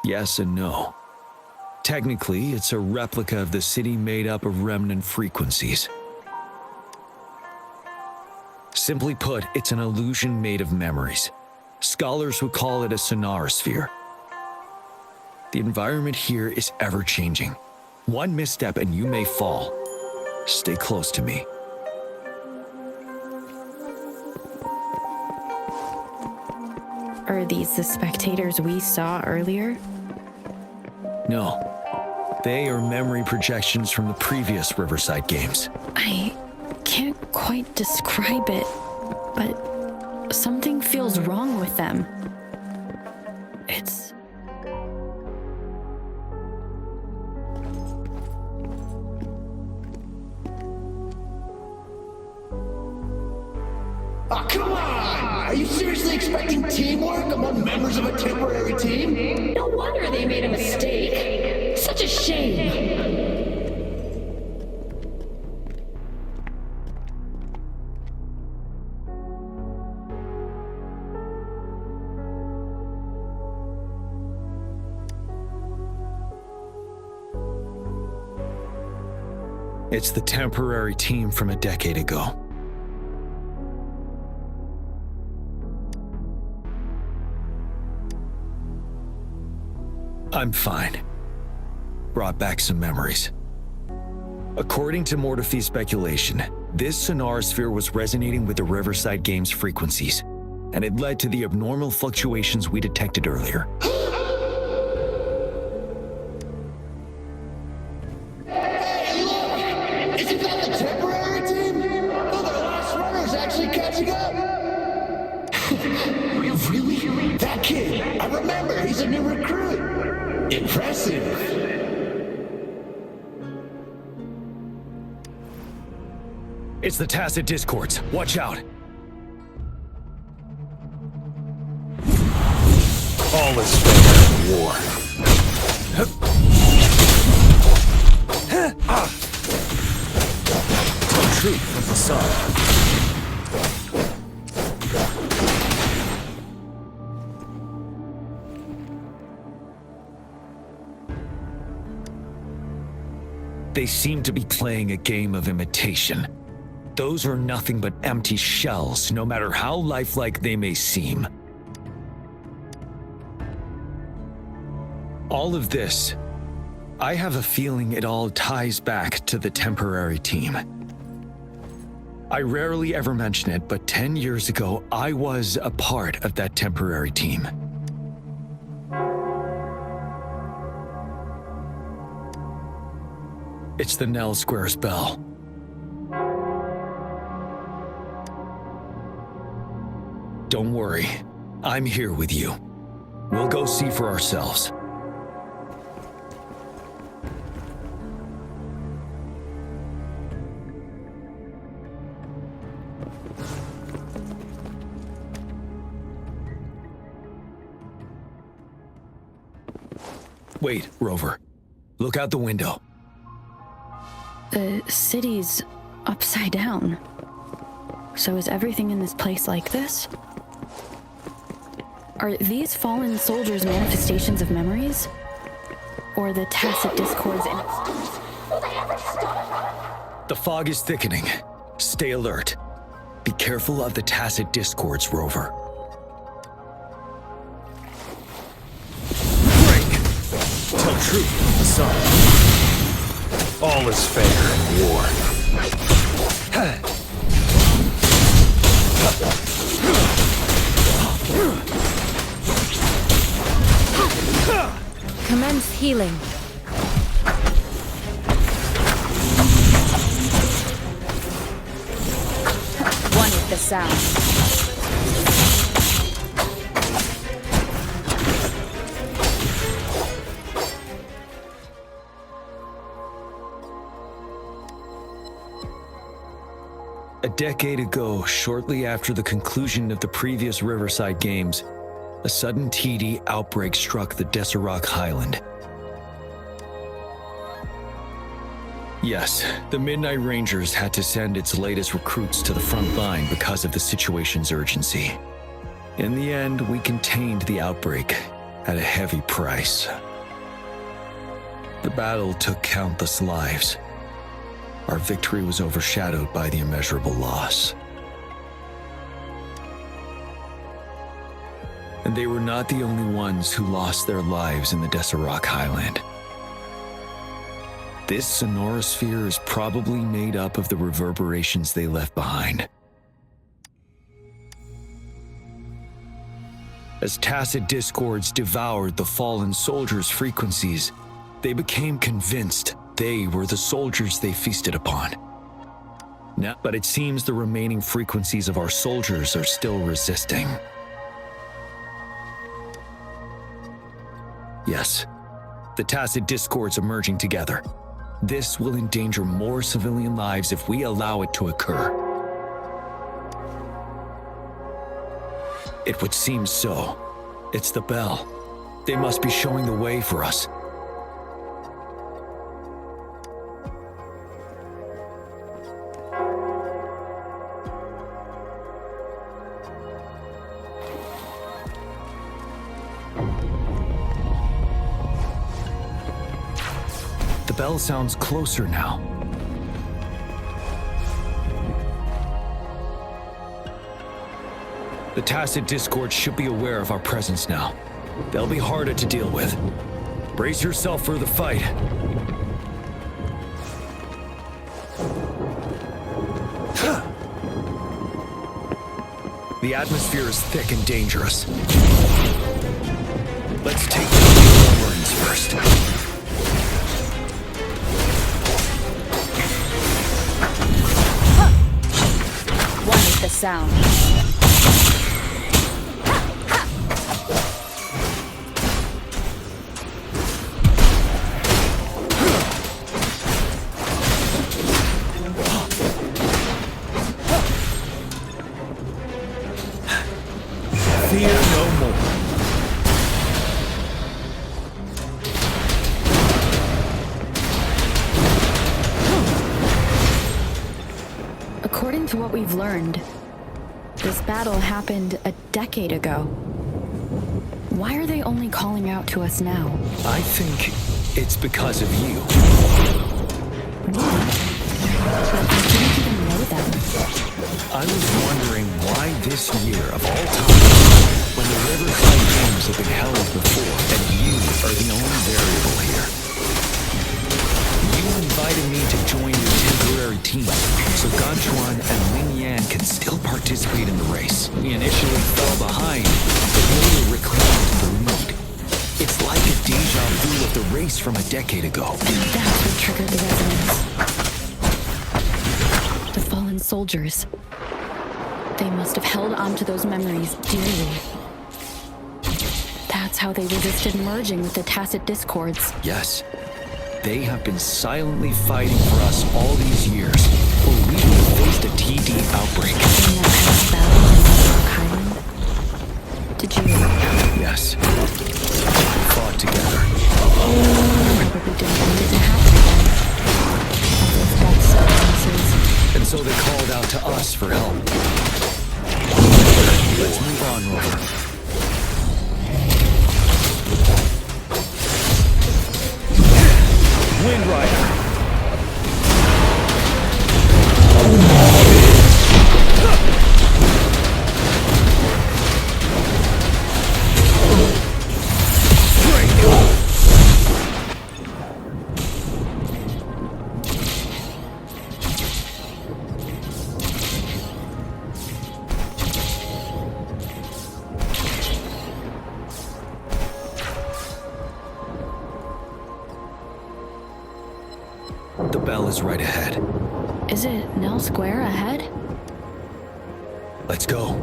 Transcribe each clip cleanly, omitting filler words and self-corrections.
Yes and no. Technically, it's a replica of the city made up of remnant frequencies. Simply put, it's an illusion made of memories. Scholars would call it a sonorosphere. The environment here is ever-changing. One misstep and you may fall. Stay close to me. Are these the spectators we saw earlier? No. They are memory projections from the previous Riverside games. I can't quite describe it, but something feels wrong with them. It's... Oh, come on! Are you seriously expecting teamwork among members of a temporary team? No wonder they made a mistake. Such a shame. It's the temporary team from a decade ago. I'm fine. Brought back some memories. According to Mortefy's speculation, this sonorosphere was resonating with the Riverside Games frequencies, and it led to the abnormal fluctuations we detected earlier. Hey, look! Isn't that the temporary team? Oh, the last runner's actually catching up! Really? That kid! I remember, he's a new recruit! Impressive! It's the tacit discords. Watch out. All is fair in war. Tell truth from the sun. They seem to be playing a game of imitation. Those are nothing but empty shells, no matter how lifelike they may seem. All of this, I have a feeling it all ties back to the temporary team. I rarely ever mention it, but 10 years ago, I was a part of that temporary team. It's the Nell Squares bell. Don't worry, I'm here with you. We'll go see for ourselves. Wait, Rover. Look out the window. The city's upside down. So is everything in this place like this? Are these fallen soldiers manifestations of memories? Or the tacit discords in... Will they ever stop? The fog is thickening. Stay alert. Be careful of the tacit discords, Rover. Break! Tell truth from the sun. All is fair in war. Commence healing. One with the sound. A decade ago, shortly after the conclusion of the previous Riverside Games, a sudden TD outbreak struck the Desert Highland. Yes, the Midnight Rangers had to send its latest recruits to the front line because of the situation's urgency. In the end, we contained the outbreak, at a heavy price. The battle took countless lives. Our victory was overshadowed by the immeasurable loss. And they were not the only ones who lost their lives in the Desert Highland. This sonorosphere is probably made up of the reverberations they left behind. As tacit discords devoured the fallen soldiers' frequencies, they became convinced they were the soldiers they feasted upon. Now, but it seems the remaining frequencies of our soldiers are still resisting. Yes, the tacit discords emerging together. This will endanger more civilian lives if we allow it to occur. It would seem so. It's the bell. They must be showing the way for us. The bell sounds closer now. The tacit discord should be aware of our presence now. They'll be harder to deal with. Brace yourself for the fight. The atmosphere is thick and dangerous. Let's take the Wolverines first. One with the sound. Fear no more. According to what we've learned, this battle happened a decade ago. Why are they only calling out to us now? I think it's because of you. But I didn't even know them. I was wondering why this year of all time, when the Riverside Games have been held before, and you are the only variable here. You invited me to join your temporary team, so Ganchuan and Ling Yan can still participate in the race. We initially fell behind, but later reclaimed the lead. It's like a deja vu of the race from a decade ago. And that's what triggered the resonance. The fallen soldiers. They must have held on to those memories dearly. That's how they resisted merging with the tacit discords. Yes, they have been silently fighting for us all these years, or we would have faced a TD outbreak. In that past battle in Wuthering Highland, did you... Yes, we fought together. Probably didn't want it to happen again. All those death sentences. And so they called out to us for help. Let's move on, Rover. Wind Rider. The bell is right ahead. Is it Nell Square ahead? Let's go.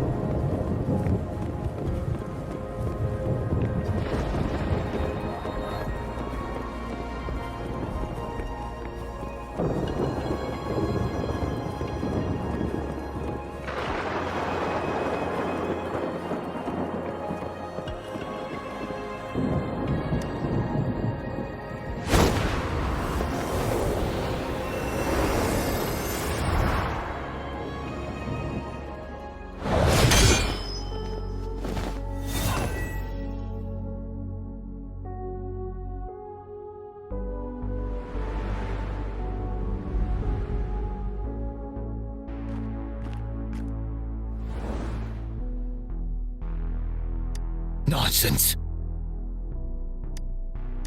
Nonsense.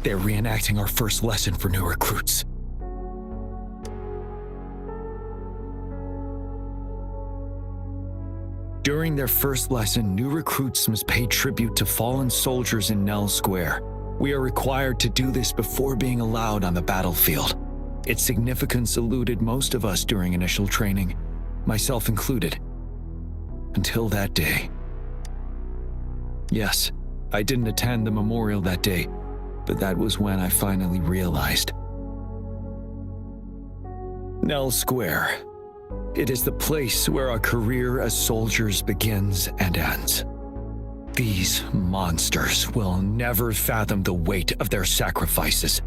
They're reenacting our first lesson for new recruits. During their first lesson, new recruits must pay tribute to fallen soldiers in Nell Square. We are required to do this before being allowed on the battlefield. Its significance eluded most of us during initial training, myself included. Until that day. Yes, I didn't attend the memorial that day, but that was when I finally realized. Nell Square. It is the place where our career as soldiers begins and ends. These monsters will never fathom the weight of their sacrifices.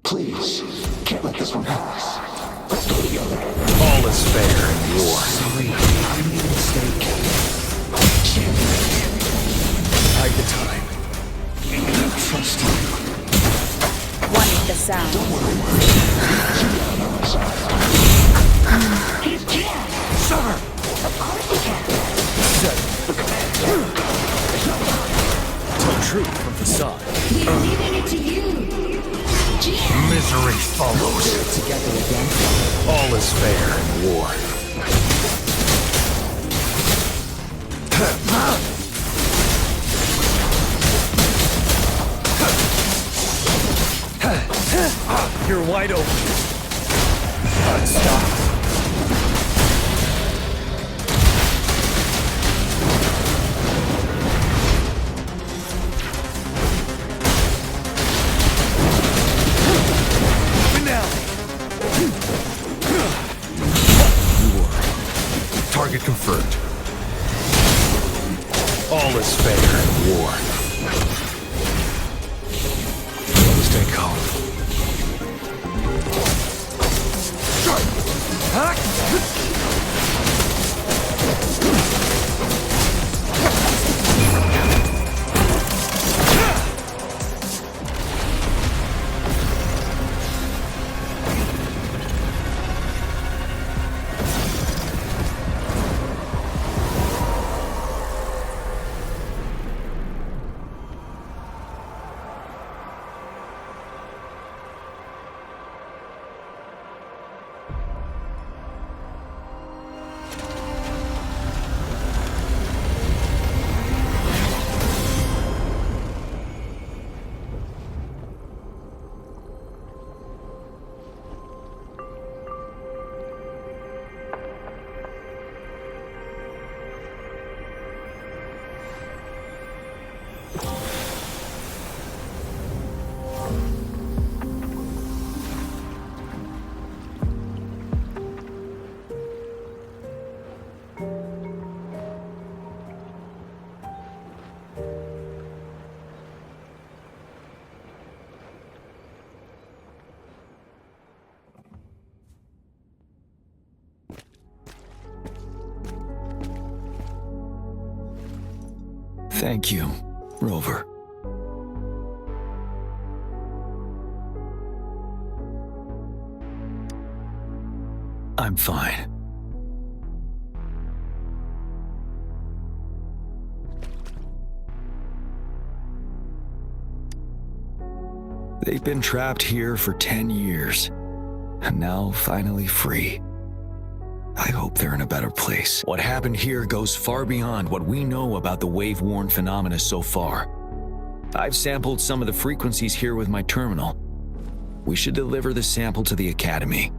Please, can't let this one pass. Let's go together. All is fair in war. Sorry, I made a mistake. Hide the time. Trust you. One with the sound. Don't worry. Jiyans on our side. He's Jiyans. Sir! Of course he can. Tell truth from facade. We're leaving it to you. Jiyans. Misery follows. Together again. All is fair in war. You're wide open. Stop. Target confirmed. All is fair in war. Stay calm. Thank you, Rover. I'm fine. They've been trapped here for 10 years, and now finally free. I hope they're in a better place. What happened here goes far beyond what we know about the wave-worn phenomena so far. I've sampled some of the frequencies here with my terminal. We should deliver the sample to the Academy.